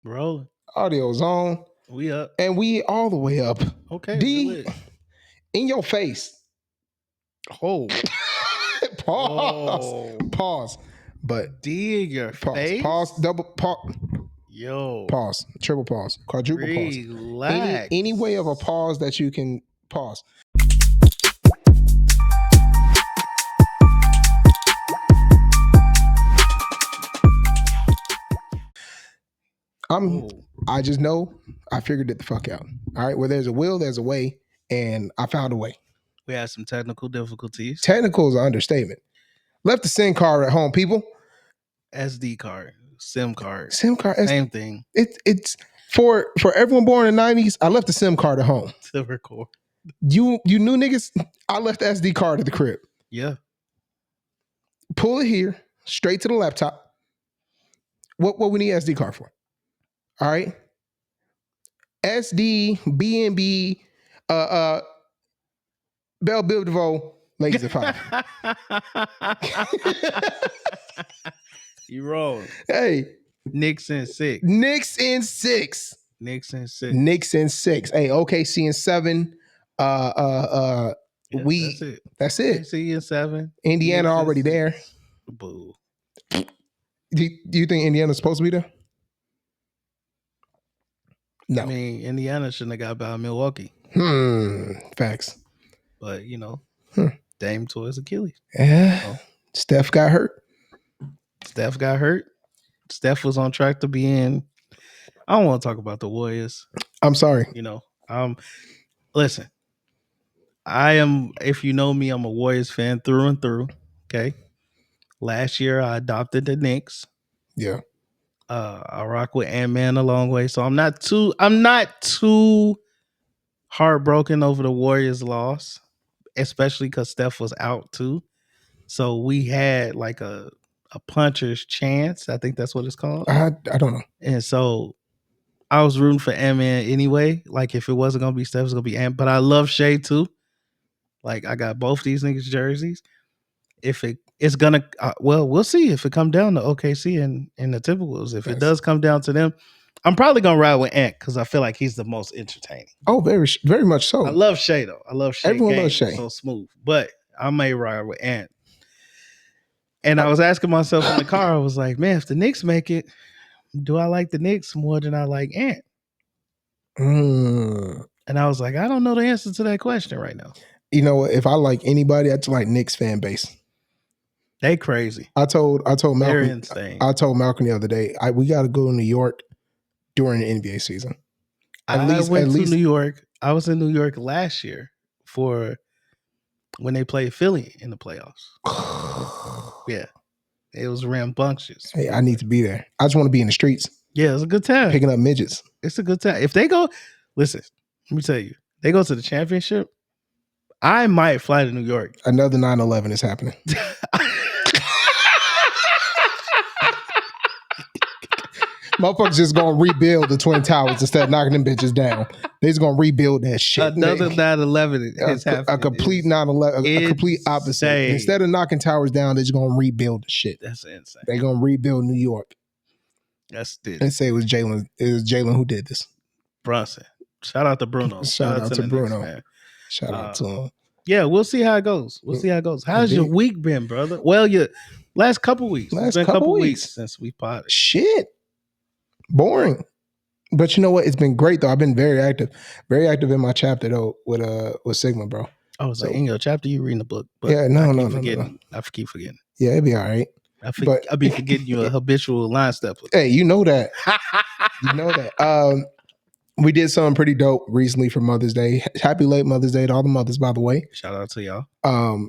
Rolling. Audio's on. We up. And we all the way up. Okay, we D, lit. in your face. Oh. Pause. Oh. Pause. But D in your pause. face. Pause. Double pause. Yo. Pause. Triple pause. Quadruple pause. Relax. Any way of a pause that you can pause. I just know I figured it the fuck out. All right. Where there's a will, there's a way. And I found a way. We had some technical difficulties. Technical is an understatement. Left the SIM card at home, people. SD card, SIM card. SIM card. Same thing. It's for everyone born in the 90s, I left the SIM card at home. To record. You new niggas, I left the SD card at the crib. Yeah. Pull it here, straight to the laptop. What we need SD card for? All right. SD, BNB, Bell Biv DeVoe, Lazy 5. You roll. Hey. Knicks in 6. Knicks in 6. Knicks in 6. Knicks in 6. Hey, OKC in 7. Yeah, That's it. OKC in 7. Indiana already there. Boo. Do you think Indiana's supposed to be there? No. I mean, Indiana shouldn't have got by Milwaukee. Facts. But, Dame tore his Achilles. Yeah. So. Steph got hurt. Steph was on track to be in. I don't want to talk about the Warriors. I'm sorry. Listen. I am, if you know me, I'm a Warriors fan through and through. Okay. Last year I adopted the Knicks. Yeah. I rock with Ant-Man a long way. So I'm not too heartbroken over the Warriors loss, especially because Steph was out too. So we had like a puncher's chance. I think that's what it's called. I don't know. And so I was rooting for Ant-Man anyway. Like if it wasn't going to be Steph, it was going to be Ant. But I love Shea too. Like I got both these niggas jerseys. If it's gonna, we'll see if it come down to OKC and the Timberwolves. If it does come down to them, I'm probably gonna ride with Ant because I feel like he's the most entertaining. Oh, very, very much so. I love Shea though. I love Shea. Everyone loves Shea. So smooth. But I may ride with Ant. And I was asking myself in the car, I was like, man, if the Knicks make it, do I like the Knicks more than I like Ant? And I was like, I don't know the answer to that question right now. You know what? If I like anybody, I'd like Knicks fan base. They crazy. I told Malcolm. They're insane. I told Malcolm the other day, we got to go to New York during the NBA season. I went to New York. I was in New York last year for when they played Philly in the playoffs. Yeah, it was rambunctious. Hey, I need to be there. I just want to be in the streets. Yeah, it's a good time. Picking up midgets. It's a good time. If they go, listen, let me tell you, they go to the championship, I might fly to New York. Another 9/11 is happening. Motherfuckers just gonna rebuild the Twin Towers instead of knocking them bitches down. They just gonna rebuild that shit. Another 9/11 is happening. A complete 9/11, a complete opposite. Instead of knocking towers down, they're just gonna rebuild the shit. That's insane. They're gonna rebuild New York. That's it. And say it was Jalen. It was Jalen who did this. Brunson. Shout out to Bruno. Shout out to Bruno. Knicks, shout out to him. Yeah, we'll see how it goes. How's your week been, brother? Well, your last couple weeks. It's been a couple weeks since we potted. Shit. Boring. But you know what? It's been great though. I've been very active in my chapter though with Sigma, bro. Oh, so in your chapter you reading the book. But yeah, no. I keep forgetting. Yeah, it'd be all right. I'll be forgetting you're a habitual line stepper. Hey, you know that. You know that. We did something pretty dope recently for Mother's Day. Happy late Mother's Day to all the mothers, by the way. Shout out to y'all.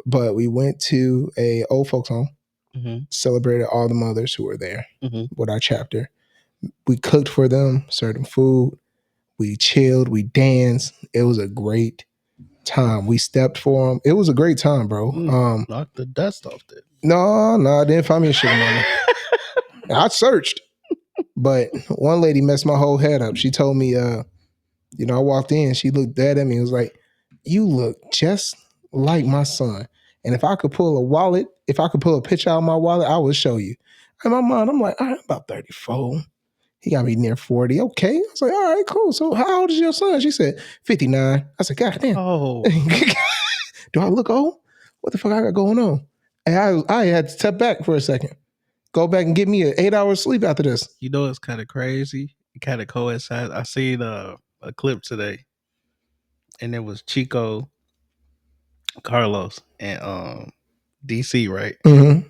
But we went to a old folks home, celebrated all the mothers who were there with our chapter. We cooked for them, served them food. We chilled, we danced. It was a great time. We stepped for them. It was a great time, bro. Knocked the dust off that. No, I didn't find me a sugar mama. I searched. But one lady messed my whole head up. She told me, I walked in, she looked dead at me and was like, you look just like my son. And if I could pull a picture out of my wallet, I would show you. In my mind, I'm like, I'm about 34. He got me near 40. Okay. I was like, all right, cool. So how old is your son? She said, 59. I said, God damn. Oh, do I look old? What the fuck I got going on? And I had to step back for a second. Go back and get me an 8 hours sleep after this. You know, it's kind of crazy. It kind of coincides. I seen a clip today, and it was Chico, Carlos, and DC, right? Mm-hmm.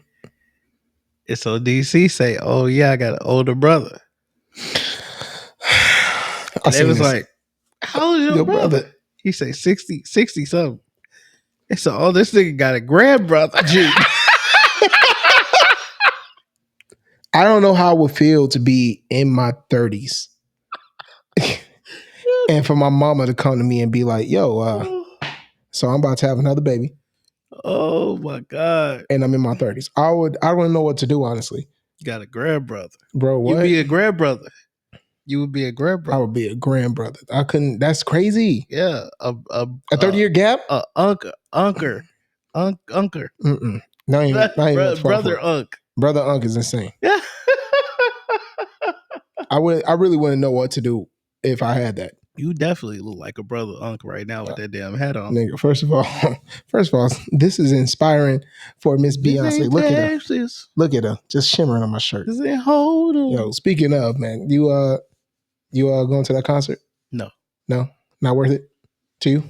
And so DC say, "Oh yeah, I got an older brother." And it was this. Like, "How old is your brother?" He say 60 something. And so, oh, this nigga got a grand brother. I don't know how it would feel to be in my 30s. And for my mama to come to me and be like, yo, so I'm about to have another baby. Oh my God. And I'm in my 30s. I don't know what to do, honestly. You got a grand brother. Bro, what? You'd be a grand brother. You would be a grand brother. I would be a grand brother. I couldn't, that's crazy. Yeah. A 30-year gap? Unker. Mm-mm. Not even brother Unk. Brother Unk is insane. Yeah. I really wouldn't know what to do if I had that. You definitely look like a brother Unk right now with that damn hat on. Nigga, first of all, this is inspiring for Miss Beyonce. Look at her. Look at her. Just shimmering on my shirt. Hold on. Yo, speaking of, man, you going to that concert? No. No? Not worth it to you?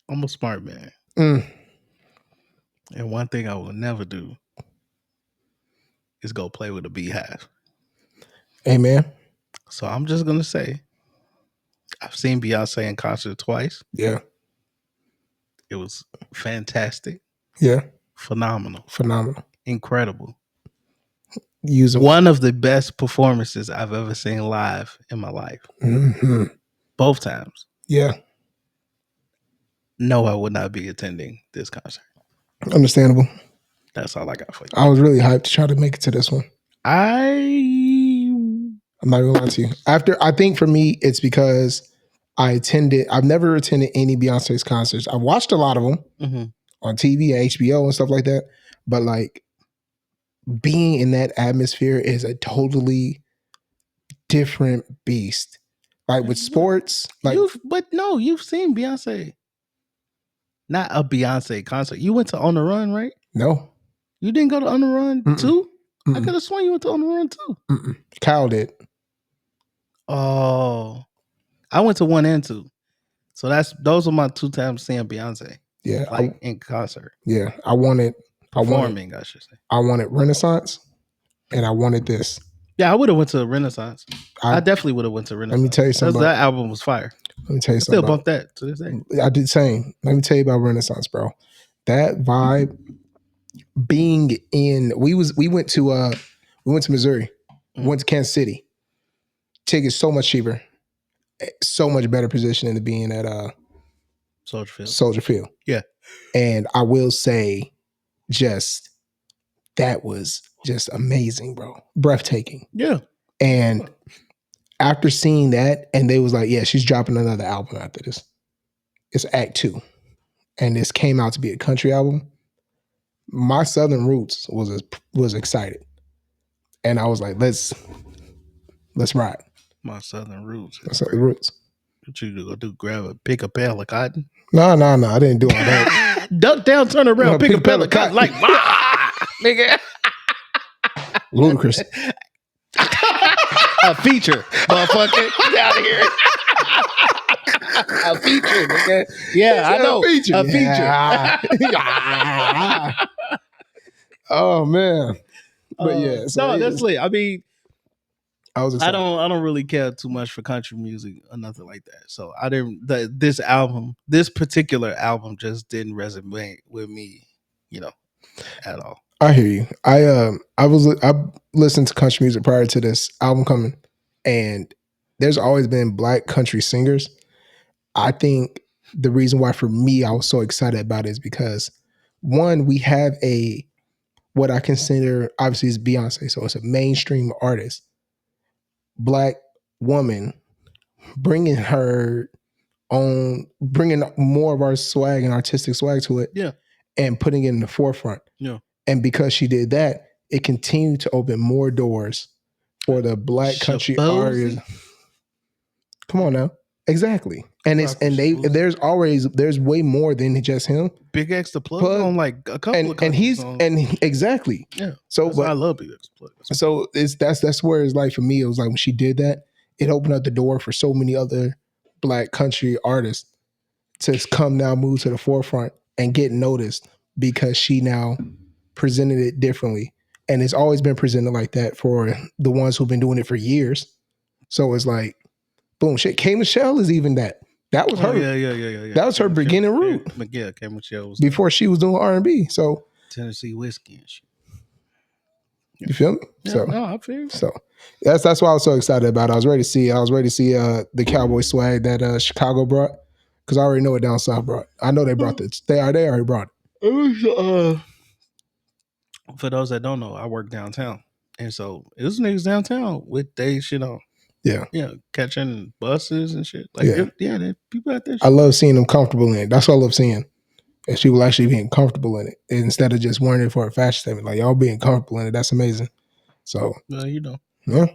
I'm a smart man. And one thing I will never do is go play with a beehive. Amen. So I'm just going to say, I've seen Beyonce in concert twice. Yeah. It was fantastic. Yeah. Phenomenal. Incredible. One of the best performances I've ever seen live in my life. Mm-hmm. Both times. Yeah. No, I would not be attending this concert. Understandable. That's all I got for you. I was really hyped to try to make it to this one. I'm not even lying to you. I think for me, it's because I've never attended any Beyonce's concerts. I've watched a lot of them on TV, HBO and stuff like that. But like being in that atmosphere is a totally different beast. Like with sports, like you've seen Beyonce. Not a Beyonce concert. You went to On the Run, right? No. You didn't go to On the Run too? I could have sworn you went to On the Run too. Kyle did. Oh. I went to 1 and 2. So those are my 2 times seeing Beyonce. Yeah. Like in concert. Yeah. I wanted I should say. I wanted Renaissance and I wanted this. Yeah, I would have went to Renaissance. I definitely would have went to Renaissance. Let me tell you something. That album was fire. Let me tell you something. Still bump that to this day. I did the same. Let me tell you about Renaissance, bro. That vibe being in we went to Missouri. We went to Kansas City. Tickets so much cheaper. So much better positioning to being at Soldier Field. Yeah. And I will say that was just amazing, bro. Breathtaking. Yeah. And after seeing that, and they was like, yeah, she's dropping another album after this. It's Act 2. And this came out to be a country album. My Southern roots was excited. And I was like, let's ride. My Southern roots. My Southern roots. What you gonna do? Pick a bale of cotton? No, I didn't do all that. Duck down, turn around, pick a bale of cotton. Like, nigga. Ludicrous. A feature, motherfucker. Get out of here. A feature, nigga. Yeah, I know. A feature. Oh man. But yeah. So no, that's lit. I mean, I don't really care too much for country music or nothing like that. So I didn't. This particular album, just didn't resonate with me, at all. I hear you. I listened to country music prior to this album coming, and there's always been Black country singers. I think the reason why for me I was so excited about it is because one, we have what I consider obviously is Beyonce, so it's a mainstream artist, Black woman, bringing more of our swag and artistic swag to it, yeah, and putting it in the forefront, yeah. And because she did that, it continued to open more doors for the black country artists. Come on now. Exactly. And there's way more than just him. Big X the Plug on like a couple of countries. Exactly. Yeah. So I love Big X the Plug. So that's where it's like for me, it was like when she did that, it opened up the door for so many other black country artists to come now move to the forefront and get noticed because she now presented it differently. And it's always been presented like that for the ones who've been doing it for years. So it's like, boom, shit. K Michelle is even that. That was her. Yeah. That was her beginning route. Yeah, K Michelle was before she was doing R&B. So Tennessee whiskey and shit. You feel me? Yeah, so no, I feel you. So that's why I was so excited about it. I was ready to see the cowboy swag that Chicago brought. Because I already know what down south brought. I know they brought this. They already brought it. For those that don't know, I work downtown. And so it was niggas downtown with they shit on. Yeah. Yeah. Catching buses and shit. Like people out there. I love seeing them comfortable in it. That's all I love seeing. And she will actually being comfortable in it instead of just wearing it for a fashion statement. Like y'all being comfortable in it. That's amazing. So yeah.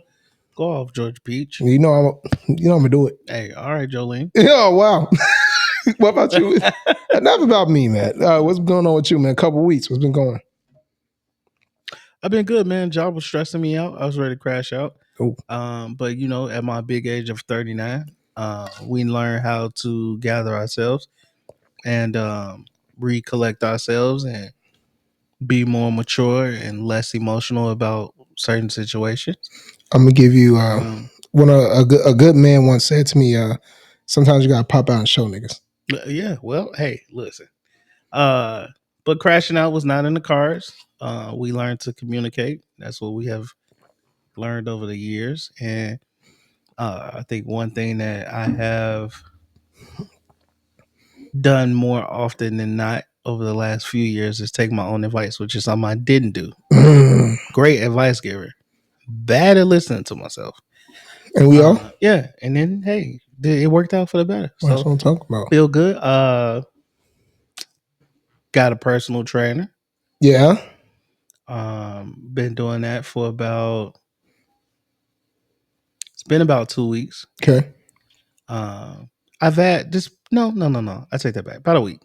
Go off, George Peach. I'm gonna do it. Hey, all right, Jolene. Oh wow. What about you? Enough about me, man. What's going on with you, man? A couple weeks. What's been going? I've been good, man. Job was stressing me out. I was ready to crash out. Ooh. But at my big age of 39, we learn how to gather ourselves and recollect ourselves and be more mature and less emotional about certain situations. I'm gonna give you a good man once said to me, sometimes you gotta pop out and show niggas. Yeah, well, hey, listen. But crashing out was not in the cards. We learned to communicate. That's what we have learned over the years. And I think one thing that I have done more often than not over the last few years is take my own advice, which is something I didn't do. Great advice giver. Bad at listening to myself. And we all? Yeah. And then, hey, it worked out for the better. That's what I'm talking about. Feel good. Got a personal trainer. Yeah. Been doing that for it's been about 2 weeks. Okay. I've had this. No. I take that back. About a week.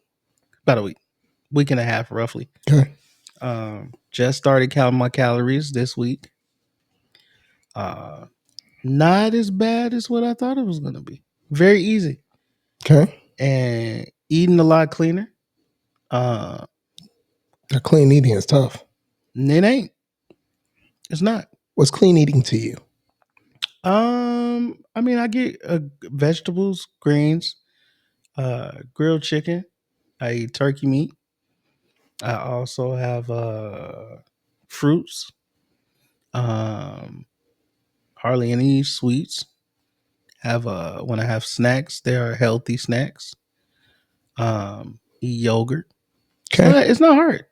Week and a half, roughly. Okay. Just started counting my calories this week. Not as bad as what I thought it was going to be. Very easy. Okay. And eating a lot cleaner. Clean eating is tough. It ain't. It's not. What's clean eating to you? I mean, I get vegetables, greens, grilled chicken. I eat turkey meat. I also have fruits. Hardly any sweets. When I have snacks, they are healthy snacks. Eat yogurt. Okay. It's not hard.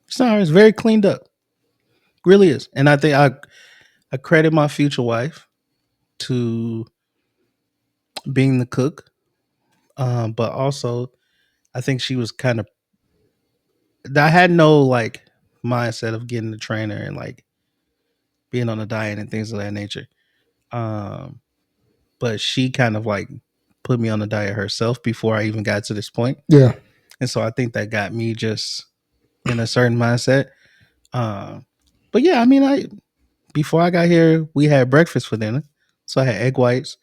It's not hard. It's very cleaned up. Really is. And I think I credit my future wife to being the cook. But also I think she was kind of I had no like mindset of getting the trainer and like being on a diet and things of that nature. But she kind of like put me on a diet herself before I even got to this point. Yeah. And so I think that got me just in a certain mindset. But yeah, I mean, before I got here, we had breakfast for dinner. So I had egg whites,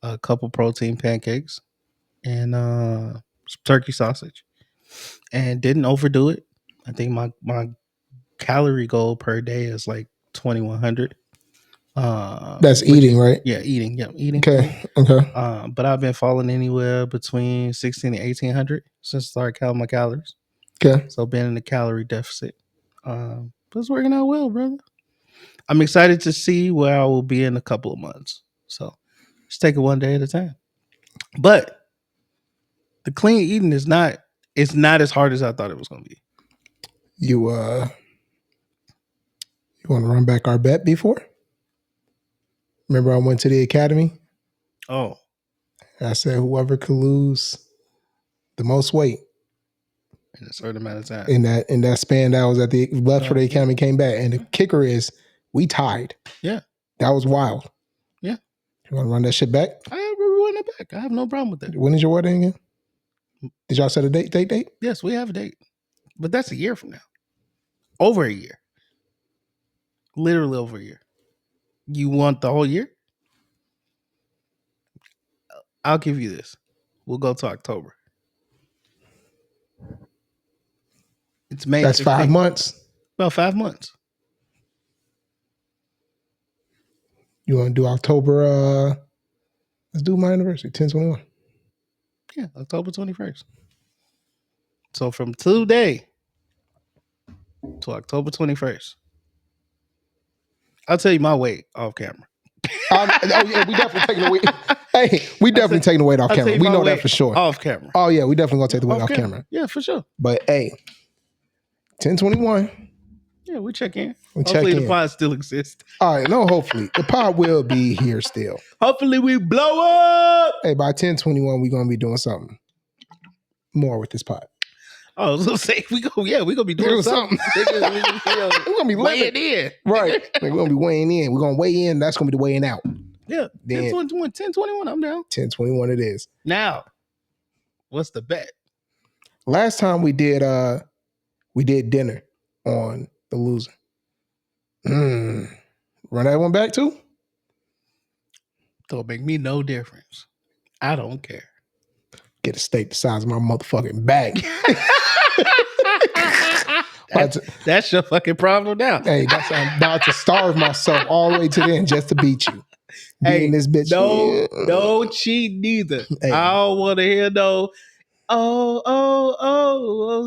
a couple protein pancakes, and some turkey sausage. And didn't overdo it. I think my calorie goal per day is like 2,100. That's eating, right? Yeah, eating. Yeah, eating. Okay. Okay. But I've been falling anywhere between 16 and 1,800 since I started counting my calories. Okay. So been in a calorie deficit. But it's working out well, brother. I'm excited to see where I will be in a couple of months. So just take it one day at a time. But the clean eating is not as hard as I thought it was going to be. You want to run back our bet before? Remember I went to the academy? Oh. I said whoever could lose the most weight in a certain amount of time. In that span that was at the left for the academy, came back. And the kicker is we tied. Yeah. That was wild. Yeah. You want to run that shit back? I will run it back. I have no problem with that. When is your wedding again? Did y'all set a date? Yes, we have a date. But that's a year from now. Over a year. Literally over a year. You want the whole year? I'll give you this. We'll go to October. It's May. That's 16th. 5 months. About 5 months. You want to do October? Let's do my anniversary, 10/21. Yeah, October 21st. So from today to October 21st, I'll tell you my weight off camera. Yeah, we definitely taking the weight. Hey, we definitely taking the weight off camera. We know that for sure. Off camera. Oh yeah, we definitely gonna take the weight off camera. Yeah, for sure. But hey, 10/21. Yeah, we check in. Hopefully the pod still exists. All right, no, hopefully. The pod will be here still. Hopefully we blow up. Hey, by 10/21, we're gonna be doing something more with this pod. I was gonna say we're gonna be doing something. We're gonna be weighing in. Right. We're gonna be weighing in. We're gonna weigh in, that's gonna be the weighing out. Yeah. 10/21, I'm down. 10/21 it is. Now, what's the bet? Last time we did dinner on the loser. Run that one back too? Don't make me no difference. I don't care. Get a steak the size of my motherfucking bag. That's your fucking problem now. Hey, I'm about to starve myself all the way to the end just to beat you. Hey, this bitch. No cheat neither. Hey. I don't want to hear no. Oh,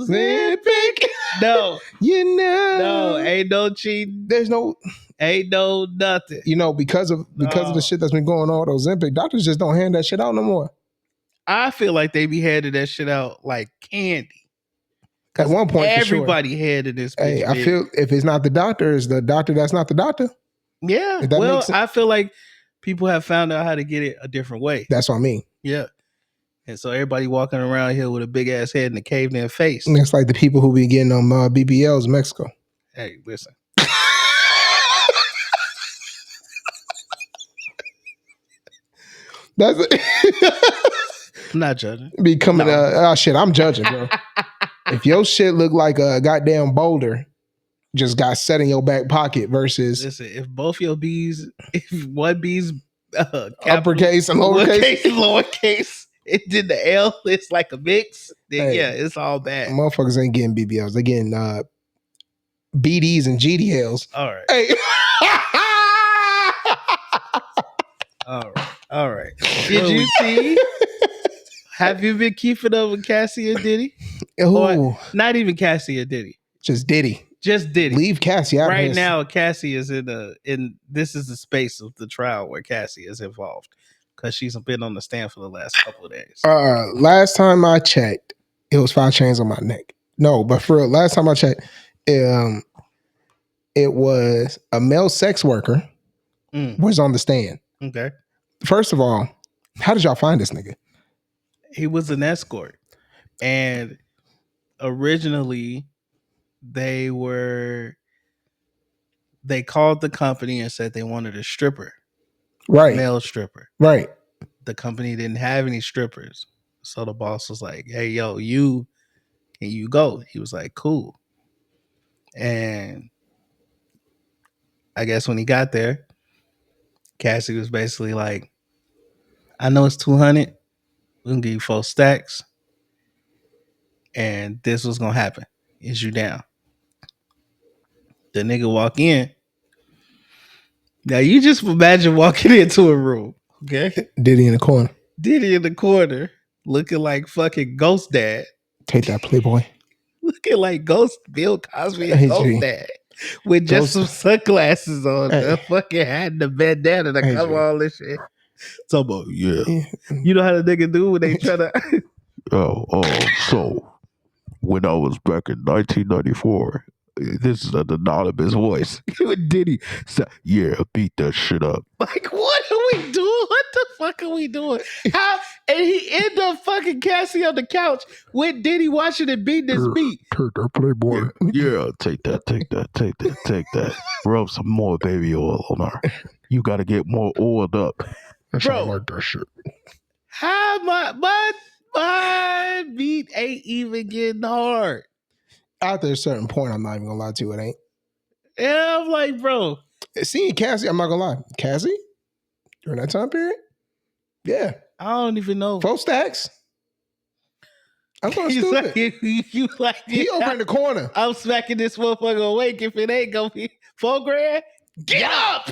Olympic. No, no, ain't no cheating. Ain't no nothing. You know, because of the shit that's been going on with Ozempic, doctors just don't hand that shit out no more. I feel like they be handing that shit out like candy. At one point, everybody handed this. Hey, I feel if it's not the doctor, it's the doctor that's not the doctor. Yeah. Well, I feel like people have found out how to get it a different way. That's what I mean. Yeah. And so everybody walking around here with a big ass head and a caved in face. And it's like the people who be getting them BBLs in Mexico. Hey, listen. That's it. I'm not judging. Becoming shit, I'm judging, bro. If your shit look like a goddamn boulder just got set in your back pocket versus listen, if both your B's, if one B's uppercase and lowercase, it did the L, it's like a mix, then yeah, it's all bad. Motherfuckers ain't getting BBLs, they getting BDs and GDLs. All right. Hey. All right. Did you see? Have you been keeping up with Cassie and Diddy? Ooh. Not even Cassie and Diddy. Just Diddy. Just Diddy. Leave Cassie out. Right now, Cassie is in this is the space of the trial where Cassie is involved because she's been on the stand for the last couple of days. Last time I checked, it was 5 chains on my neck. No, but for real, last time I checked, it was a male sex worker was on the stand. Okay. First of all, how did y'all find this nigga? He was an escort, and originally they called the company and said they wanted a stripper, right? Male stripper, right? The company didn't have any strippers, so the boss was like, "Hey, yo, can you go?" He was like, "Cool," and I guess when he got there, Cassie was basically like, "I know it's 200. We're gonna give you 4 stacks, and this was gonna happen. Is you down?" The nigga walk in. Now you just imagine walking into a room, okay? Diddy in the corner, looking like fucking Ghost Dad. Take that, Playboy. Looking like Ghost Bill Cosby and Ghost Dad. With just some sunglasses on, the fucking hat and the bandana to cover all this shit. So, about, yeah. You know how the nigga do when they try to... So, when I was back in 1994, this is an anonymous voice. Diddy said, yeah, beat that shit up. Like, what are we doing? What the fuck are we doing? How? And he ended up fucking Cassie on the couch with Diddy watching it beating his meat. Take that Playboy. Yeah, take that. Rub some more baby oil on her. You got to get more oiled up. That's Bro. why I like that shit. How my meat ain't even getting hard. After a certain point, I'm not even gonna lie to you, it ain't. Yeah, I'm like, bro. Seeing Cassie, I'm not gonna lie. Cassie, during that time period, yeah. I don't even know. 4 stacks. I'm going He's stupid. you like He over in the corner. I'm smacking this motherfucker awake if it ain't gonna be $4,000. Get up!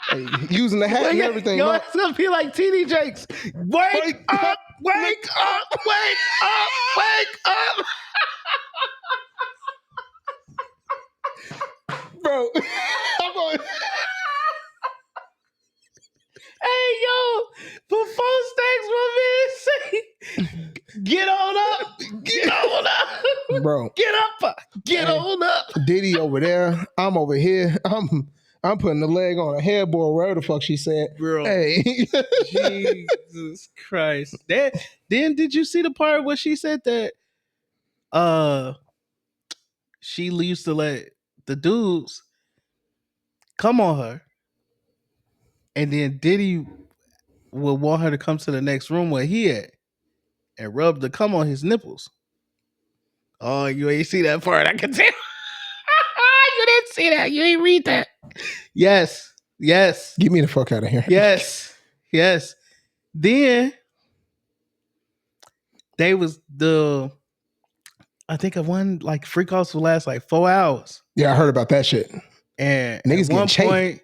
Hey, using the hat and everything. Yo, No. it's gonna be like TD Jakes. Wake up! Wake up! Wake up! Wake up! Bro, I'm going. Hey, yo, for 4 stacks, my man say, get on up. Get on up. Bro. Get up. Get on up. Diddy over there. I'm over here. I'm putting the leg on a headboard, wherever the fuck she said. Bro. Hey. Jesus Christ. Then did you see the part where she said that she used to let the dudes come on her, and then Diddy would want her to come to the next room where he at and rub the cum on his nipples. Oh, you ain't see that part. I can tell. You didn't see that. You ain't read that. Yes. Get me the fuck out of here. Yes. Then they was I think of one like freak offs will last like 4 hours. Yeah, I heard about that shit. And niggas at one getting point,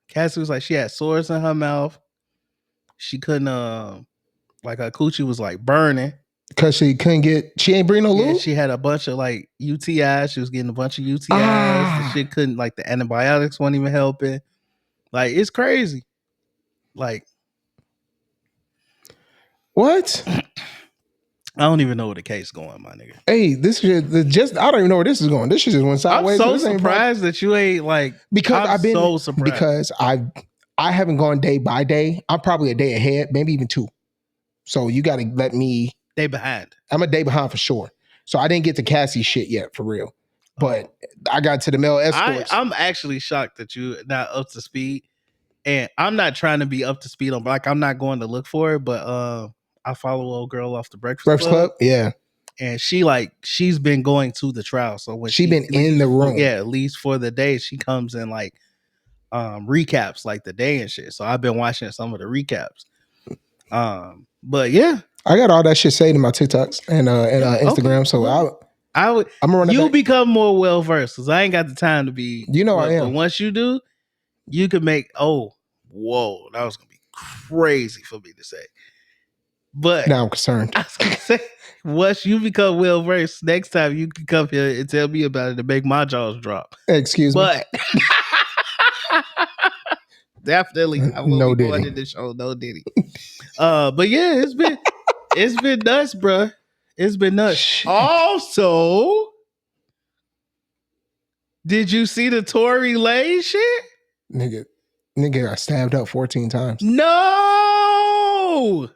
Cassie was like she had sores in her mouth. She couldn't like her coochie was like burning. Because she ain't bring no lube? Yeah, she had a bunch of like UTIs. She was getting a bunch of UTIs. The shit couldn't, like the antibiotics weren't even helping. Like, it's crazy. Like, what? I don't even know where the case going, my nigga. Hey, this shit I don't even know where this is going. This shit just went sideways. I'm so surprised that you ain't like, because I'm so surprised. Because I haven't gone day by day. I'm probably a day ahead, maybe even 2. So you got to let me. Day behind. I'm a day behind for sure. So I didn't get to Cassie shit yet, for real. But I got to the male escorts. I'm actually shocked that you're not up to speed. And I'm not trying to be up to speed on, like, I'm not going to look for it, but I follow a old girl off the Breakfast Club. Yeah. And she's been going to the trial. So when she been in the room. Yeah, at least for the day, she comes in like recaps like the day and shit. So I've been watching some of the recaps. But yeah. I got all that shit saved in my TikToks and Instagram. Okay. So I would. I'm gonna run you become more well versed because I ain't got the time to be. I am. But once you do, you can make. Oh, whoa, that was gonna be crazy for me to say. But now I'm concerned. I was gonna say, once you become well versed, next time you can come here and tell me about it to make my jaws drop. Excuse me. But definitely, I won't be going to the show. No Diddy. But yeah, it's been nuts, bro. It's been nuts. Shit. Also, did you see the Tory Lanez shit? Nigga got stabbed up 14 times. No!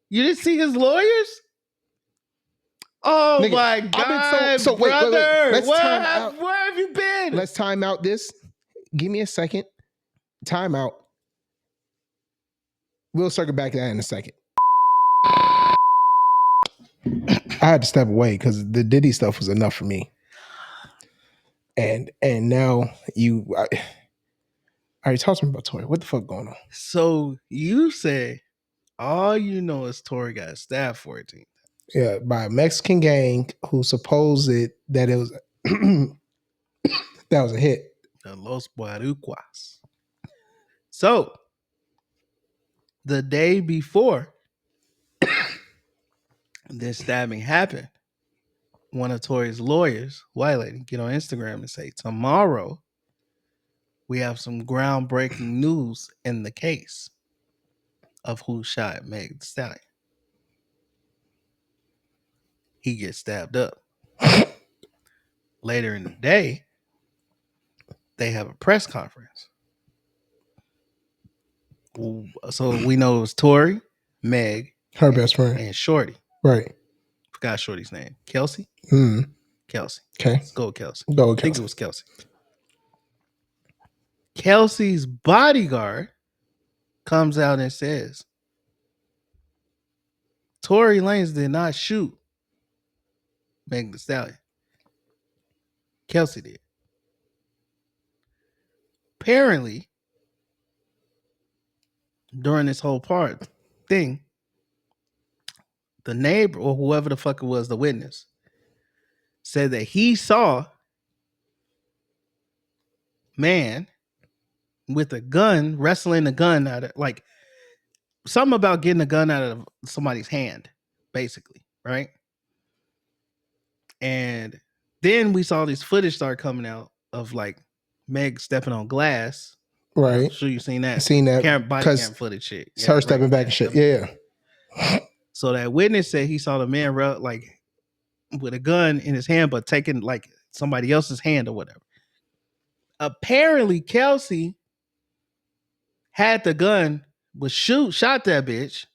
You didn't see his lawyers? Oh, nigga, my God, so brother. Wait. Where have you been? Let's time out this. Give me a second. Time out. We'll circle back to that in a second. I had to step away because the Diddy stuff was enough for me. And now you already talked to me about Tory. What the fuck going on? So you say all you know is Tory got stabbed 14. Yeah, by a Mexican gang who supposed that it was that was a hit. The Los Barucuas. So the day before this stabbing happened, one of Tory's lawyers, white lady, get on Instagram and say, tomorrow we have some groundbreaking news in the case of who shot Meg Thee Stallion. He gets stabbed up. Later in the day, they have a press conference. So we know it was Tori, Meg, her best friend, and Shorty. Right. Forgot Shorty's name. Kelsey? Kelsey. Okay. Let's go with Kelsey. Go with I think Kelsey. it was Kelsey. Kelsey's bodyguard comes out and says, Tory Lanez did not shoot Megan Thee Stallion. Kelsey did. Apparently, during this whole thing, the neighbor or whoever the fuck it was, the witness, said that he saw man with a gun wrestling a gun out of, like, something about getting a gun out of somebody's hand, basically, right? And then we saw this footage start coming out of like Meg stepping on glass. Right. I'm sure you've seen that. Seen that. Body cam footage shit. It's her stepping back and shit. Yeah. So that witness said he saw the man like with a gun in his hand, but taking like somebody else's hand or whatever. Apparently, Kelsey had the gun, was shot that bitch.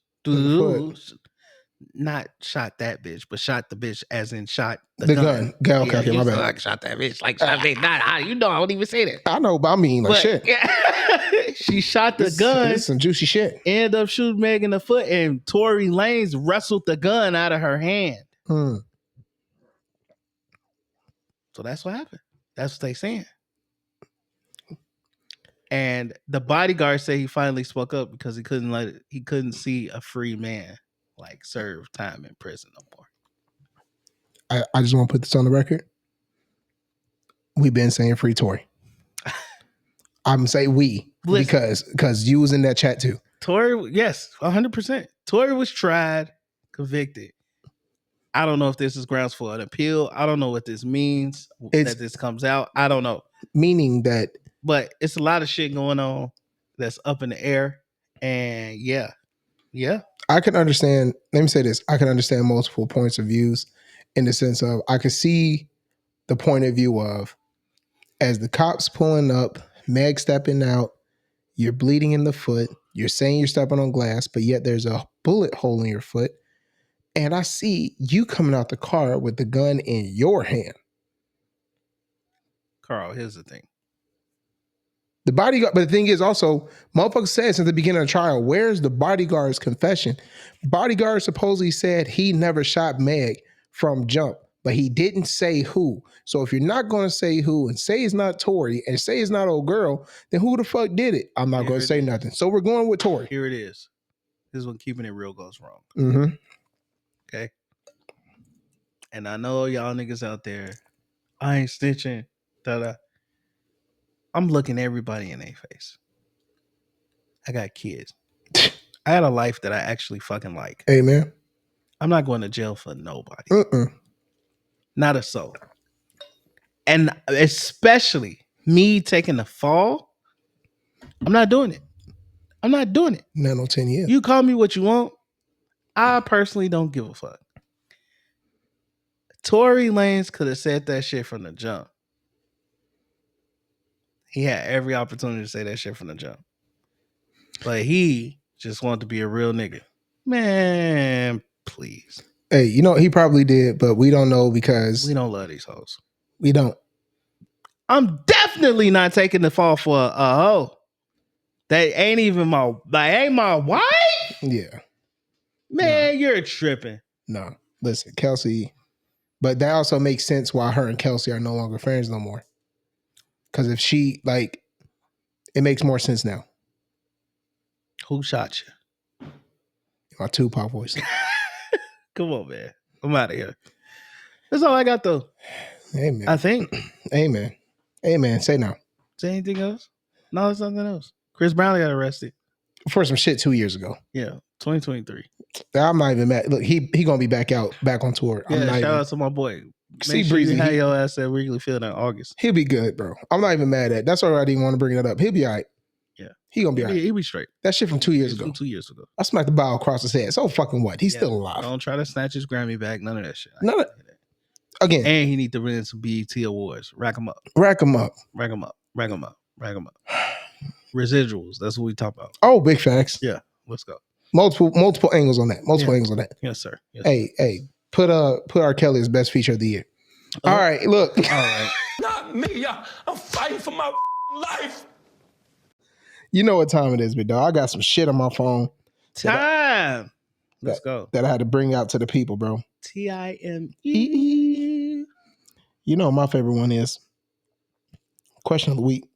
Not shot that bitch, but shot the bitch as in shot the gun. Gal, okay, my bad. Like shot that bitch, like shot bitch. Not, you know, I don't even say that. I know, but I mean, like, shit. Yeah. She shot the gun. This is some juicy shit. Ended up shooting Meg in the foot, and Tory Lanez wrestled the gun out of her hand. So that's what happened. That's what they saying. And the bodyguard said he finally spoke up because he couldn't see a free man like serve time in prison no more. I just want to put this on the record. We've been saying free Tory. I'm saying we. Listen, because you was in that chat too. Tory, yes, 100%. Tory was tried, convicted. I don't know if this is grounds for an appeal. I don't know what this means that this comes out. I don't know. Meaning that. But it's a lot of shit going on that's up in the air. And yeah. I can understand, let me say this. I can understand multiple points of views in the sense of I could see the point of view of as the cops pulling up, Meg stepping out, you're bleeding in the foot, you're saying you're stepping on glass, but yet there's a bullet hole in your foot. And I see you coming out the car with the gun in your hand. Carl, here's the thing. The bodyguard, but the thing is also, motherfucker said since the beginning of the trial, where's the bodyguard's confession? Bodyguard supposedly said he never shot Meg from jump, but he didn't say who. So if you're not going to say who and say it's not Tory and say it's not old girl, then who the fuck did it? I'm not going to say nothing. So we're going with Tory. Here it is. This is when keeping it real goes wrong. Mm-hmm. Okay. And I know y'all niggas out there, I ain't snitching. I'm looking everybody in their face. I got kids. I had a life that I actually fucking like. Amen. I'm not going to jail for nobody. Not a soul. And especially me taking the fall, I'm not doing it. Not no 10 years. You call me what you want. I personally don't give a fuck. Tory Lanez could have said that shit from the jump. He had every opportunity to say that shit from the jump. But he just wanted to be a real nigga. Man, please. Hey, you know, he probably did, but we don't know because... we don't love these hoes. We don't. I'm definitely not taking the fall for a hoe. That ain't even my wife? Yeah. Man, you're tripping. No. Listen, Kelsey... But that also makes sense why her and Kelsey are no longer friends no more. Because if she, like, it makes more sense now. Who shot you? My Tupac voice. Come on, man. I'm out of here. That's all I got, though. Amen. I think. Amen. Amen. Say no. Say anything else? No, it's nothing else. Chris Brown got arrested. For some shit 2 years ago. Yeah, 2023. I'm not even mad. Look, he gonna be back on tour. Yeah, shout out to my boy. See, Breezy, you had your ass at Wrigley Field in August. He'll be good, bro. I'm not even mad at. That's why I didn't want to bring that up. He'll be all right. Yeah, he gonna be all right. He'll be straight. That shit from 2 years ago. From 2 years ago. I smacked the ball across his head. So fucking what? He's still alive. Don't try to snatch his Grammy back. None of that shit. None of again. And he need to win some BET awards. Rack them up. Rack them up. Rack them up. Rack them up. Rack them up. Residuals. That's what we talk about. Oh, big facts. Yeah, let's go. Multiple angles on that. Angles on that. Yes, sir. Yes, hey, put R. Kelly as best feature of the year. All right, look. All right. Not me. I'm fighting for my life. You know what time it is, big dog. I got some shit on my phone. Time. Let's go. That I had to bring out to the people, bro. TIME. You know what my favorite one is? Question of the week.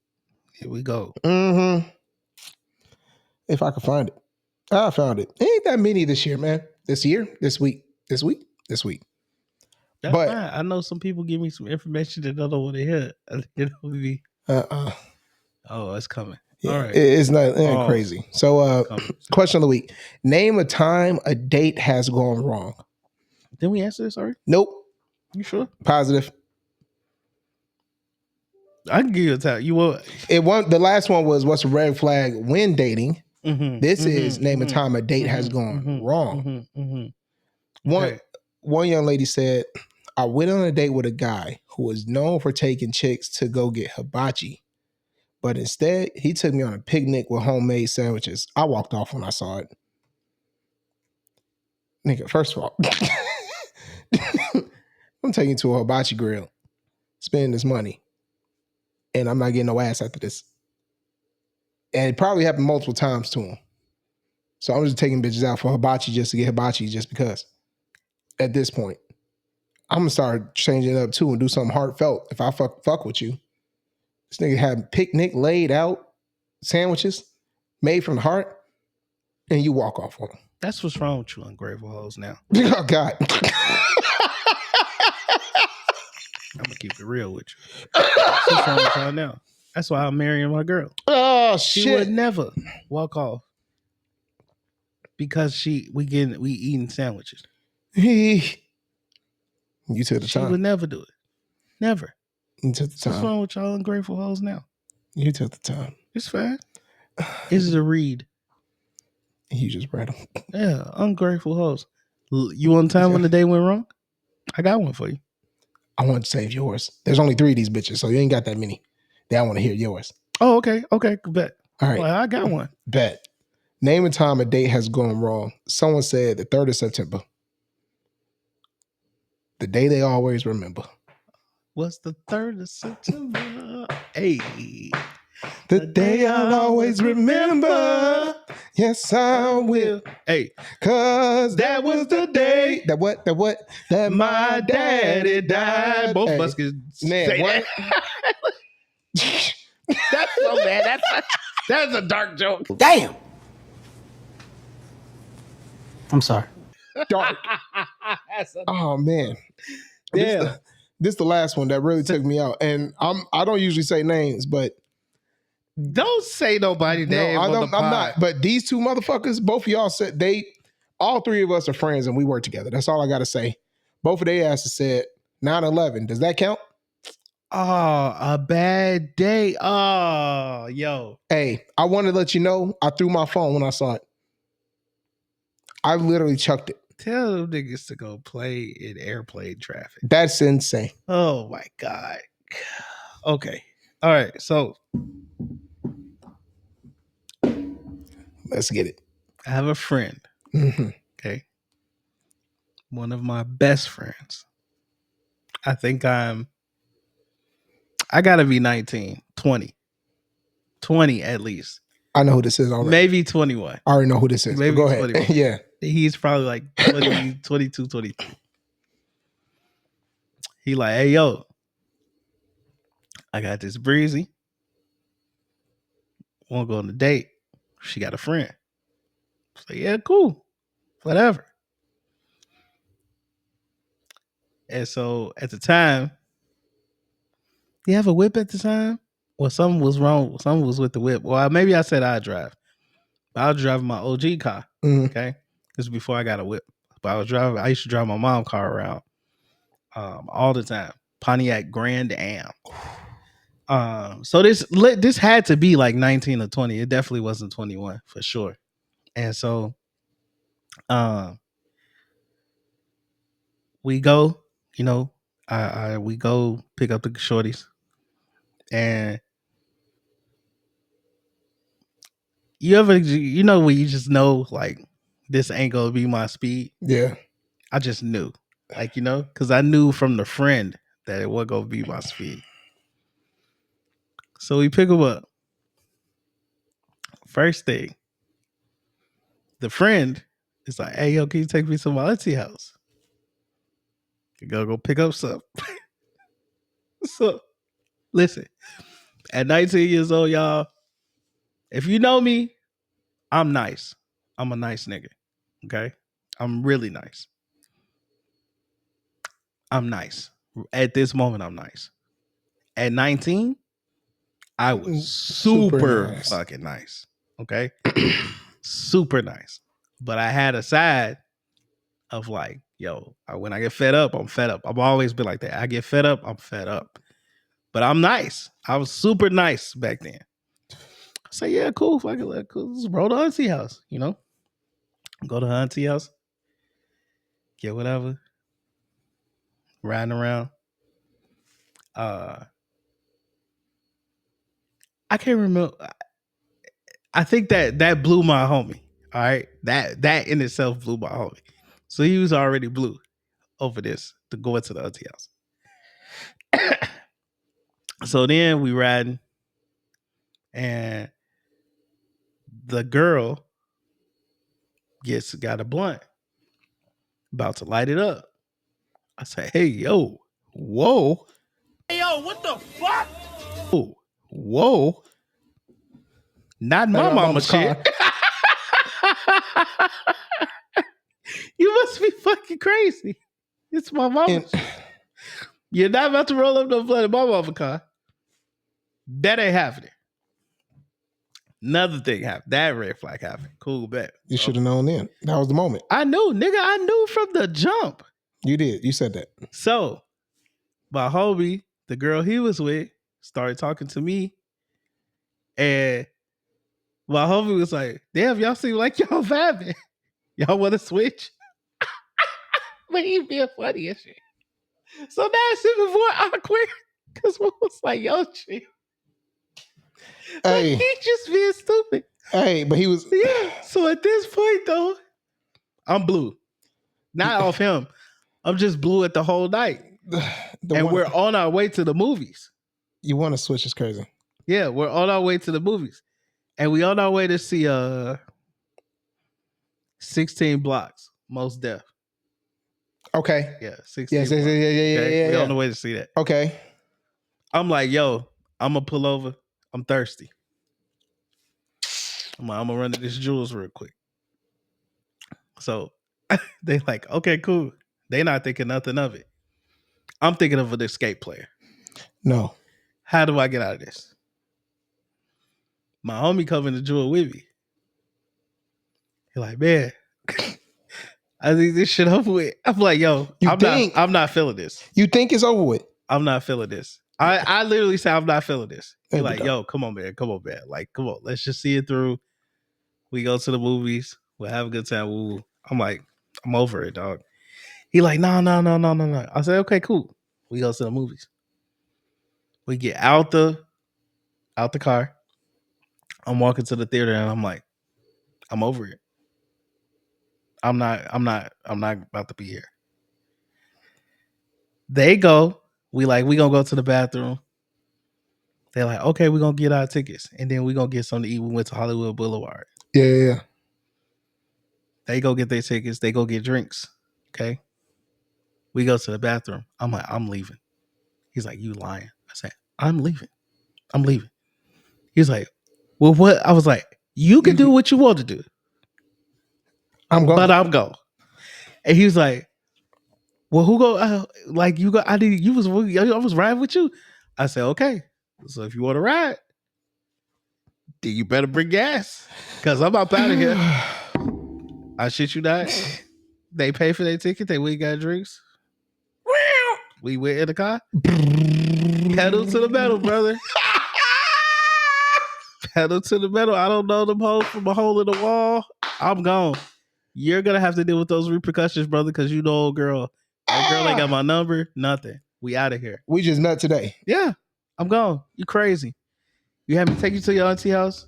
Here we go. Mm-hmm. If I could find it. I found it. Ain't that many this year, man. This week. That's but fine. I know some people give me some information that I don't want to hear. It'll be oh, it's coming. Yeah, all right. It's not crazy. So question of the week. Name a time a date has gone wrong. Didn't we answer this already? Nope. You sure? Positive. I can give you a time. You will. The last one was what's a red flag when dating. This is name a time a date has gone wrong. One young lady said, I went on a date with a guy who was known for taking chicks to go get hibachi. But instead, he took me on a picnic with homemade sandwiches. I walked off when I saw it. Nigga, first of all, I'm taking you to a hibachi grill, spending this money, and I'm not getting no ass after this. And it probably happened multiple times to him. So I'm just taking bitches out for hibachi just to get hibachi just because. At this point, I'm gonna start changing it up too and do something heartfelt. If I fuck with you, this nigga had picnic laid out, sandwiches made from the heart, and you walk off on them. That's what's wrong with you ungrateful hoes now. Oh God. I'm gonna keep it real with you. That's what's wrong with y'all now. That's why I'm marrying my girl. Oh shit. She would never walk off because we eating sandwiches. You took the time. She would never do it. Never. You took the time. What's wrong with y'all ungrateful hoes now? You took the time. It's fine. This is a read. You just read them. Yeah, ungrateful hoes. You want time when the day went wrong? I got one for you. I want to save yours. There's only 3 of these bitches, so you ain't got that many. Then I want to hear yours. Oh, okay. Okay, bet. All right. Well, I got one. Bet. Name a time a date has gone wrong. Someone said the 3rd of September. The day they always remember. What's the 3rd of September? Hey. The day I'll always remember. Yes, I will. Hey. Cause that was the day. That what? That my daddy died. Both of us can say what? That. That's so bad. That's a dark joke. Damn. I'm sorry. Dark. Oh man. Yeah. This the last one that really took me out. And I don't usually say names, but don't say nobody name. No, I'm not. But these 2 motherfuckers, both of y'all said all 3 of us are friends and we work together. That's all I gotta say. Both of their asses said 9/11. Does that count? Oh, a bad day. Oh, yo. Hey, I want to let you know, I threw my phone when I saw it. I literally chucked it. Tell them niggas to go play in airplane traffic. That's insane. Oh my God. Okay. All right. So let's get it. I have a friend. Mm-hmm. Okay. One of my best friends. I think I gotta be 19, 20. 20 at least. I know who this is already. Maybe 21. I already know who this is. Maybe go ahead. 21. Yeah. He's probably like 20, 22, 23. He like, hey, yo, I got this breezy. Want to go on a date. She got a friend. So yeah, cool. Whatever. And so at the time, you have a whip at the time? Well, something was wrong. Something was with the whip. Well, maybe I said I'd drive. I was driving my OG car. Mm-hmm. Okay. This is before I got a whip. But I used to drive my mom's car around all the time. Pontiac Grand Am. So this had to be like 19 or 20. It definitely wasn't 21 for sure. And so we go, we go pick up the shorties. And you know when you just know like this ain't gonna be my speed. Yeah. I just knew, like, you know, because I knew from the friend that it wasn't gonna be my speed. So we pick him up. First thing, the friend is like, "Hey, yo, can you take me to my auntie house? You gotta go pick up something." So listen, at 19 years old, y'all, if you know me, I'm nice. I'm a nice nigga. Okay, I'm really nice. I'm nice. At this moment, I'm nice. At 19, I was super nice. fucking nice. Okay. Super nice. But I had a side of like, yo, when I get fed up, I'm fed up. I've always been like that. I get fed up, I'm fed up. But I'm nice. I was super nice back then. I say, yeah, cool. Fucking cool. Let's roll to auntie house, you know? Go to her auntie house, get whatever, riding around. I can't remember. I think that blew my homie. All right. That in itself blew my homie. So he was already blue over this to go into the auntie house. So then we riding, and the girl got a blunt, about to light it up. I say, hey, yo, whoa. Hey, yo, what the fuck? Whoa. Not my mama's shit. You must be fucking crazy. It's my mama's. You're not about to roll up no blood in my mama's car. That ain't happening. Another thing happened. That red flag happened. Cool, bet. You should have known then. That was the moment. I knew, nigga. I knew from the jump. You did. You said that. So, my homie, the girl he was with, started talking to me. And my homie was like, damn, y'all seem like y'all vibing. Y'all want to switch? But he being funny and shit. So now it's even more awkward. Because we was like, yo, shit. Hey. Like, he just being stupid. Hey, but he was. Yeah. So at this point, though, I'm blue. Not off him. I'm just blue at the whole night. And we're on our way to the movies. You want to switch is crazy. Yeah, we're on our way to the movies. And we on our way to see 16 Blocks, Most Def. Okay. Yeah, 16 Yes, Blocks. yeah. We're on the way to see that. Okay. I'm like, yo, I'm going to pull over. I'm thirsty. I'm going to run to this Jules real quick. So they like, okay, cool. They not thinking nothing of it. I'm thinking of an escape player. No. How do I get out of this? My homie coming to Jewel with me. He like, man, I think this shit over with. I'm like, yo, I'm not feeling this. You think it's over with? I'm not feeling this. I literally say I'm not feeling this. He like, yo, come on, man. Like, come on, let's just see it through. We go to the movies. We'll have a good time. I'm like, I'm over it, dog. He like, no. I said, okay, cool. We go to the movies. We get out the car. I'm walking to the theater and I'm like, I'm over it. I'm not about to be here. They go. We gonna go to the bathroom. They're like, okay, we're gonna get our tickets. And then we're gonna get something to eat. We went to Hollywood Boulevard. Yeah. They go get their tickets. They go get drinks. Okay. We go to the bathroom. I'm like, I'm leaving. He's like, you lying. I said, I'm leaving. He's like, well, what? I was like, you can do what you want to do. I'm going. But I'm going. And he was like, well, who go? Like, you go. I was riding with you. I said, okay. So if you want to ride, then you better bring gas. Because I'm up out of here. I shit you not. They pay for their ticket. They went got drinks. We went in the car. Pedal to the metal, brother. Pedal to the metal. I don't know them holes from a hole in the wall. I'm gone. You're going to have to deal with those repercussions, brother, because you know, old girl. That girl ain't got my number. Nothing. We out of here. We just met today. Yeah. I'm gone. You crazy. You have me take you to your auntie house.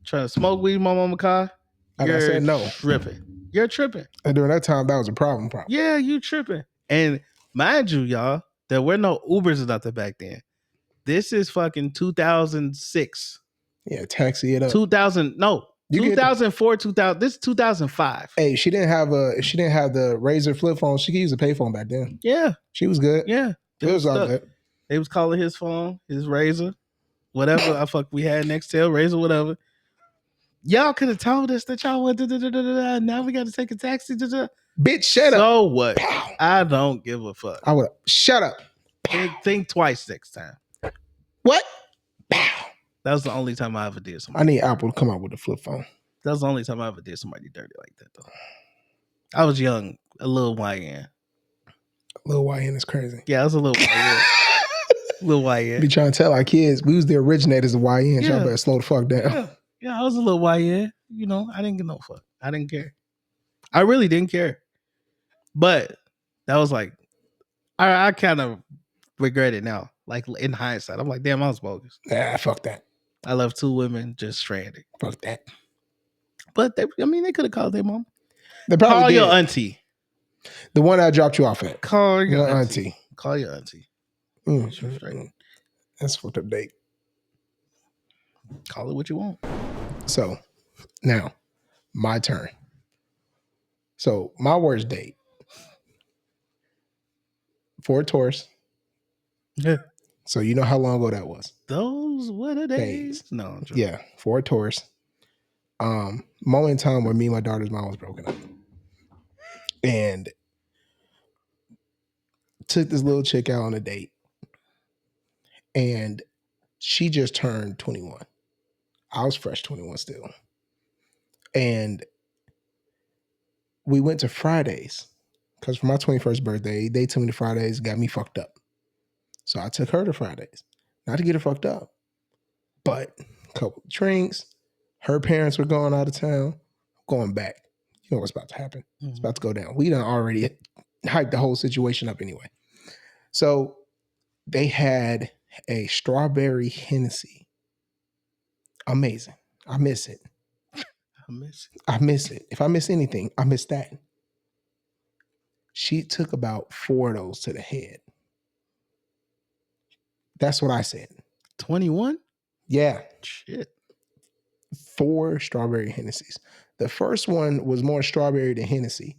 Trying to smoke weed in my mama's car. And I said no. Tripping. You're tripping. And during that time, that was a problem. Yeah, you tripping. And mind you, y'all, there were no Ubers or nothing back then. This is fucking 2006. Yeah, taxi it up. 2000, no. 2004, 2000. This is 2005. Hey, if she didn't have the Razor flip phone, she could use a payphone back then. Yeah. She was good. Yeah. It was all good. They was calling his phone, his Razor, whatever I fuck we had, Nextel, Razor, whatever. Y'all could have told us that y'all went now we got to take a taxi. Bitch, shut up. So what? Pow. I don't give a fuck. I would shut up. Think twice next time. What? Pow. That was the only time I ever did something. I need Apple to come out with a flip phone. That was the only time I ever did somebody dirty like that, though. I was young, a little YN. A little YN is crazy. Yeah, I was a little YN. Little YN. Be trying to tell our kids we was the originators of YN. Yeah. Y'all better slow the fuck down. Yeah, I was a little YN. You know, I didn't give no fuck. I didn't care. I really didn't care. But that was like, I kind of regret it now. Like in hindsight, I'm like, damn, I was bogus. Nah, fuck that. I left 2 women just stranded. Fuck that. But they could have called their mom. They probably call did. Your auntie. The one I dropped you off at. Call your auntie. Call your auntie. That's fucked up date. Call it what you want. So now, my turn. So my worst date. Ford Taurus. Yeah. So you know how long ago that was? Those were the days. No, I'm joking. Yeah, Ford Taurus. Moment in time where me and my daughter's mom was broken up. And took this little chick out on a date. And she just turned 21. I was fresh 21 still. And we went to Fridays. Because for my 21st birthday, they took me to Fridays, got me fucked up. So I took her to Fridays. Not to get her fucked up, but a couple of drinks. Her parents were going out of town. Going back. You know what's about to happen. Mm-hmm. It's about to go down. We done already hyped the whole situation up anyway. So they had a strawberry Hennessy. Amazing. I miss it. I miss it. If I miss anything, I miss that. She took about 4 of those to the head. That's what I said. 21? Yeah. Shit. 4 strawberry Hennessy's. The first one was more strawberry than Hennessy.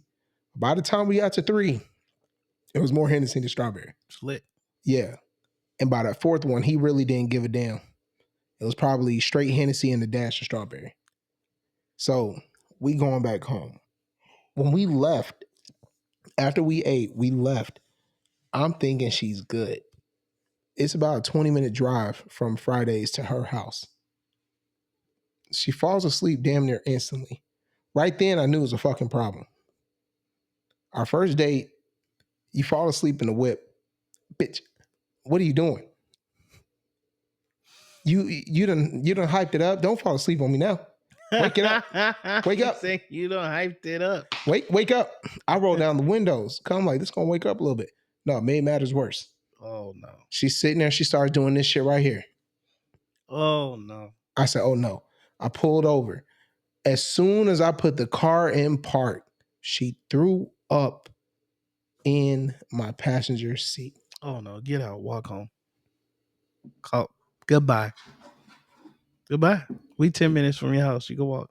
By the time we got to 3, it was more Hennessy than strawberry. Slit. Yeah. And by the 4th one, he really didn't give a damn. It was probably straight Hennessy and a dash of strawberry. So we going back home. When we left, after we ate, we left. I'm thinking she's good. It's about a 20-minute drive from Fridays to her house. She falls asleep damn near instantly. Right then, I knew it was a fucking problem. Our first date, you fall asleep in the whip. Bitch, what are you doing? You done hyped it up. Don't fall asleep on me now. Wake it up. Wake up. You done hyped it up. Wake up. I roll down the windows. Come like, this gonna wake up a little bit. No, it made matters worse. Oh no. She's sitting there. She starts doing this shit right here. Oh no. I said, oh no. I pulled over. As soon as I put the car in park, she threw up in my passenger seat. Oh no. Get out. Walk home. Call. Goodbye. We 10 minutes from your house. You can walk.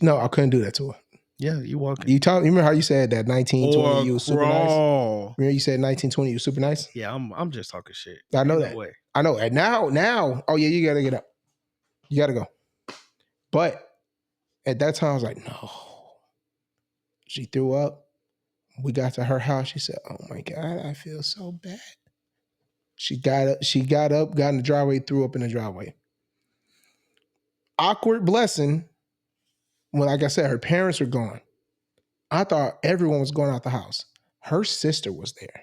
No, I couldn't do that to her. Yeah, you walking. You remember how you said that 1920 you was super nice? Remember you said 1920 you was super nice? Yeah, I'm just talking shit. I know that. Way. I know. And now, oh yeah, you gotta get up. You gotta go. But at that time, I was like, no. She threw up. We got to her house. She said, oh my God, I feel so bad. She got up, got in the driveway, threw up in the driveway. Awkward blessing. When, like I said, her parents were gone. I thought everyone was going out the house. Her sister was there.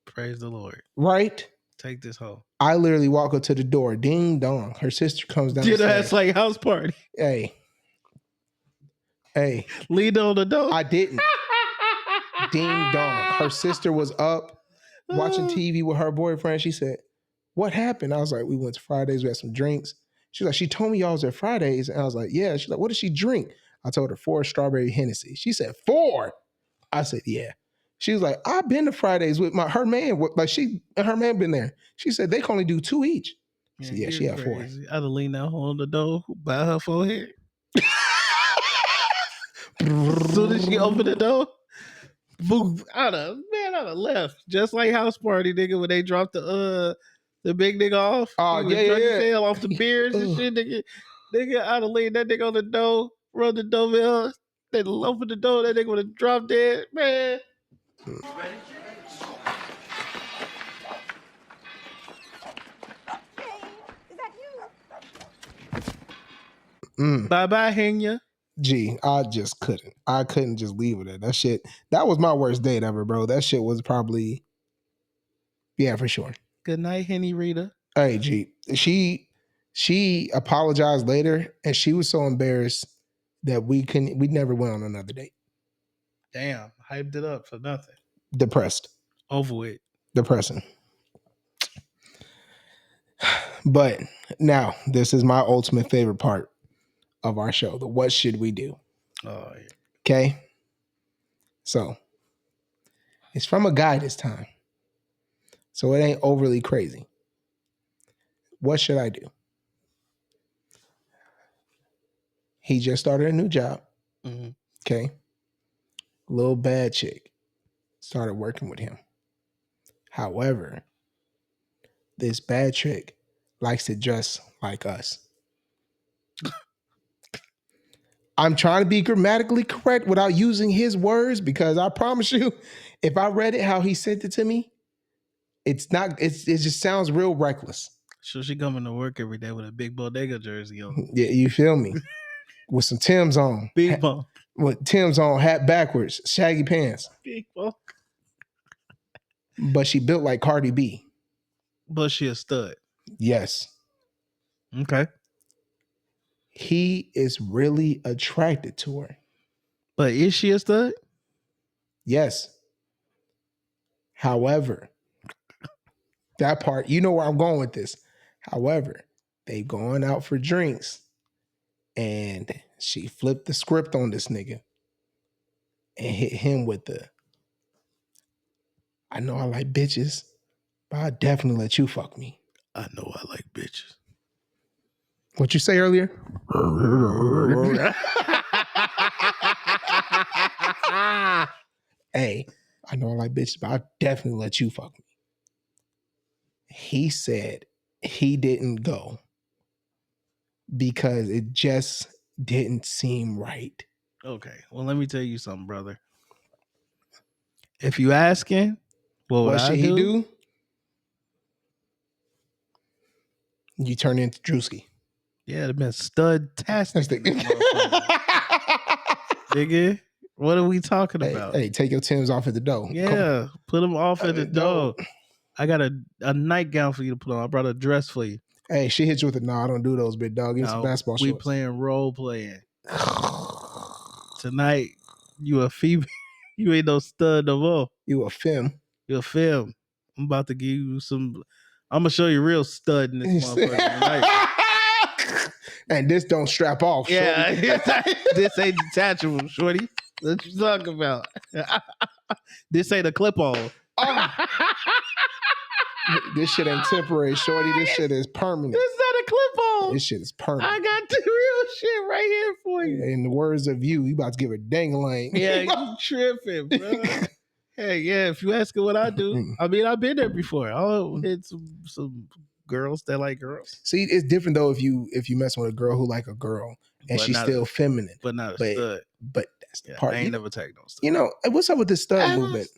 Praise the Lord. Right? Take this hoe. I literally walk up to the door. Ding dong. Her sister comes down. Dude, that's like house party. Hey. Lean on the door. I didn't. Ding dong. Her sister was up watching TV with her boyfriend. She said, what happened? I was like, we went to Fridays. We had some drinks. She's like, she told me y'all was at Fridays. And I was like, yeah. She's like, what does she drink? I told her 4 strawberry Hennessy. She said 4. I said, yeah. She was like, I've been to Fridays with her man. Like she and her man been there. She said they can only do 2 each. I said, yeah, she had 4. I'd have leaned out on the door by her forehead. As soon as she opened the door, boom, I'd have left. Just like House Party, nigga, when they dropped the big nigga off. Oh, yeah. Hell off the beers and shit, nigga. Nigga, I'd have leaned that nigga on the door, run the doorbell, then open the door, that nigga would have dropped dead, man. Ready? Bye-bye, Henya. Gee, I just couldn't. I couldn't just leave it at that shit. That was my worst date ever, bro. That shit was probably, yeah, for sure. Good night, Henny Rita. Hey, G. She apologized later, and she was so embarrassed that we never went on another date. Damn, hyped it up for nothing. Depressed. Over with. Depressing. But now, this is my ultimate favorite part of our show, the what should we do? Oh, yeah. Okay? So, it's from a guy this time. So it ain't overly crazy. What should I do? He just started a new job. Mm-hmm. Okay? Little bad chick started working with him. However, this bad chick likes to dress like us. I'm trying to be grammatically correct without using his words, because I promise you, if I read it how he sent it to me, it just sounds real reckless. So she coming to work every day with a big bodega jersey on. Yeah, you feel me? With some Tim's on. Big bump. With Tim's on, hat backwards, shaggy pants. Big bump. But she built like Cardi B. But she a stud. Yes. Okay. He is really attracted to her. But is she a stud? Yes. However, that part, you know where I'm going with this. However, they've gone out for drinks and she flipped the script on this nigga and hit him with the, I know I like bitches, but I'll definitely let you fuck me. I know I like bitches. What you say earlier? Hey, I know I like bitches, but I'll definitely let you fuck me. He said he didn't go because it just didn't seem right. Okay. Well, let me tell you something, brother. If you asking, what should he do? You turn into Drewski. Yeah, it'd been stud-tastic. Nigga, what are we talking about? Hey, take your Timbs off at the door. Yeah, put them off at the door. I got a nightgown for you to put on. I brought a dress for you. Hey, she hit you with a, no, I don't do those, big dog. Give me some basketball shorts. We playing role playing. Tonight, you a female. You ain't no stud no more. You a femme. You a femme. I'm about to give you some. I'm gonna show you real stud in this motherfucker tonight. And this don't strap off. Yeah, this ain't detachable, shorty. What you talking about? This ain't a clip on. Oh. This shit ain't temporary, shorty. This shit is permanent. This not a clip on. This shit is permanent. I got the real shit right here for you. In the words of you about to give a dang-a-lang. Yeah, you tripping, bro. Hey, yeah, if you asking what I do, I mean, I've been there before. I'll hit some girls that like girls. See, it's different though if you messing with a girl who like a girl and she's still feminine. But not a stud. But that's the part. I ain't never taken no stud. You know, what's up with this stud movement?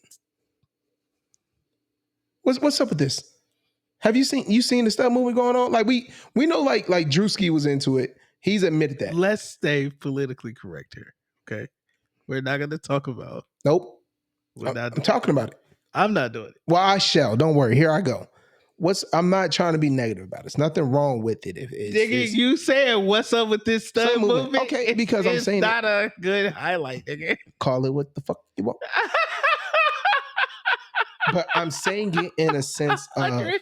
What's up with this? Have you seen the stud movement going on? Like we know like Drewski was into it. He's admitted that. Let's stay politically correct here. Okay. We're not gonna talk about. Nope. I'm talking about it. I'm not doing it. Well, I shall. Don't worry. Here I go. I'm not trying to be negative about it. There's nothing wrong with it. Nigga, you saying what's up with this stud movement? Okay, because I'm saying it's not a good highlight, nigga. Call it what the fuck you want. But I'm saying it in a sense of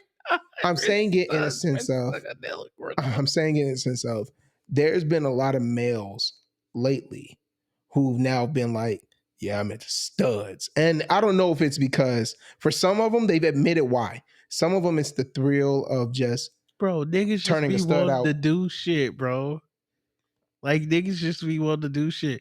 I'm saying it in a sense of. I'm saying it in a sense of. There's been a lot of males lately who've now been like, yeah, I'm into studs. And I don't know if it's because for some of them, they've admitted why. Some of them, it's the thrill of just bro, niggas just turning be a stud wanting out. to do shit, bro. Like niggas just be wanting to do shit.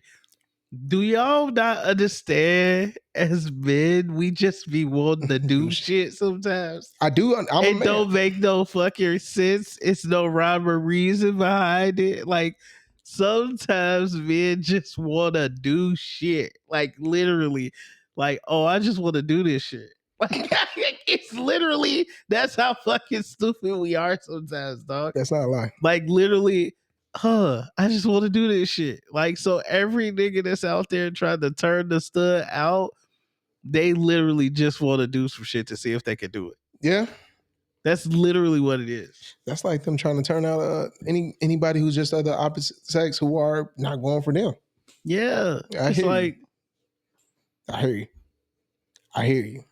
Do y'all not understand? As men, we just be wanting to do shit sometimes. I do. I'm a It man. don't make no fucking sense. It's no rhyme or reason behind it. Like sometimes men just want to do shit. Like literally, like oh, I just want to do this shit. Like it's literally that's how fucking stupid we are sometimes, dog. That's not a lie. Like literally, I just want to do this shit. Like so, every nigga that's out there trying to turn the stud out, they literally just want to do some shit to see if they can do it. Yeah. That's literally what it is. That's like them trying to turn out anybody who's just of the opposite sex who are not going for them. Yeah. It's like I hear you. I hear you.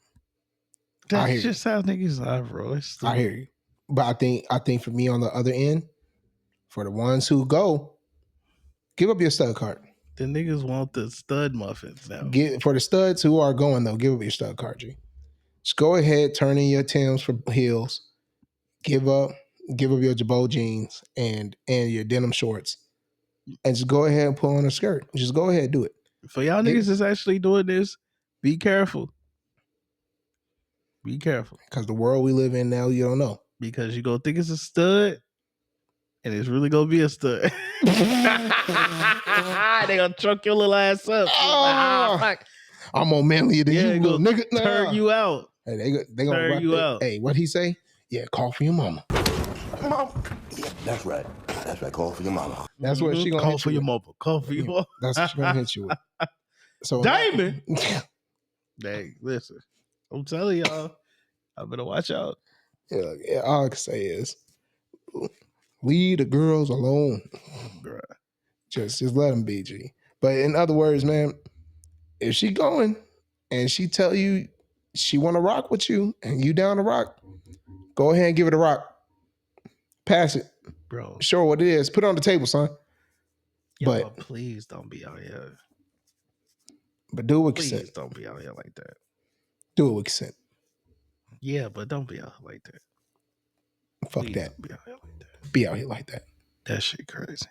That's just how niggas are, bro. I hear you. But I think for me on the other end, for the ones who go, give up your stud card. The niggas want the stud muffins now. For the studs who are going though, give up your stud card, G. Just go ahead, turn in your Timbs for heels. Give up your Jabot jeans and your denim shorts. And just go ahead and pull on a skirt. Just go ahead and do it. For y'all niggas that's actually doing this, be careful. Be careful. Because the world we live in now, you don't know. Because you gonna think it's a stud, and it's really gonna be a stud. They gonna truck your little ass up. Fuck. I'm more manlier than you, little nigga. Turn you out. Hey, they gonna turn you out. Hey, what'd he say? Yeah, call for your mama. Mom. Yeah, that's right. That's right. Call for your mama. That's what she gonna call hit for you your with. mama. Call for your mama. That's what she gonna hit you with. So Diamond. Dang, listen. I'm telling y'all, I better watch out. Yeah, all I can say is leave the girls alone. Bruh. Just let them be, G. But in other words, man, if she going and she tell you she want to rock with you and you down to rock, go ahead and give it a rock. Pass it. Bro. Show her what it is. Put it on the table, son. But please don't be out here. But do it with consent. Please don't be out here like that. Do it with consent. Yeah, but don't be out here like that. Fuck please that. Don't be out here like that. Be out here like that. That shit crazy.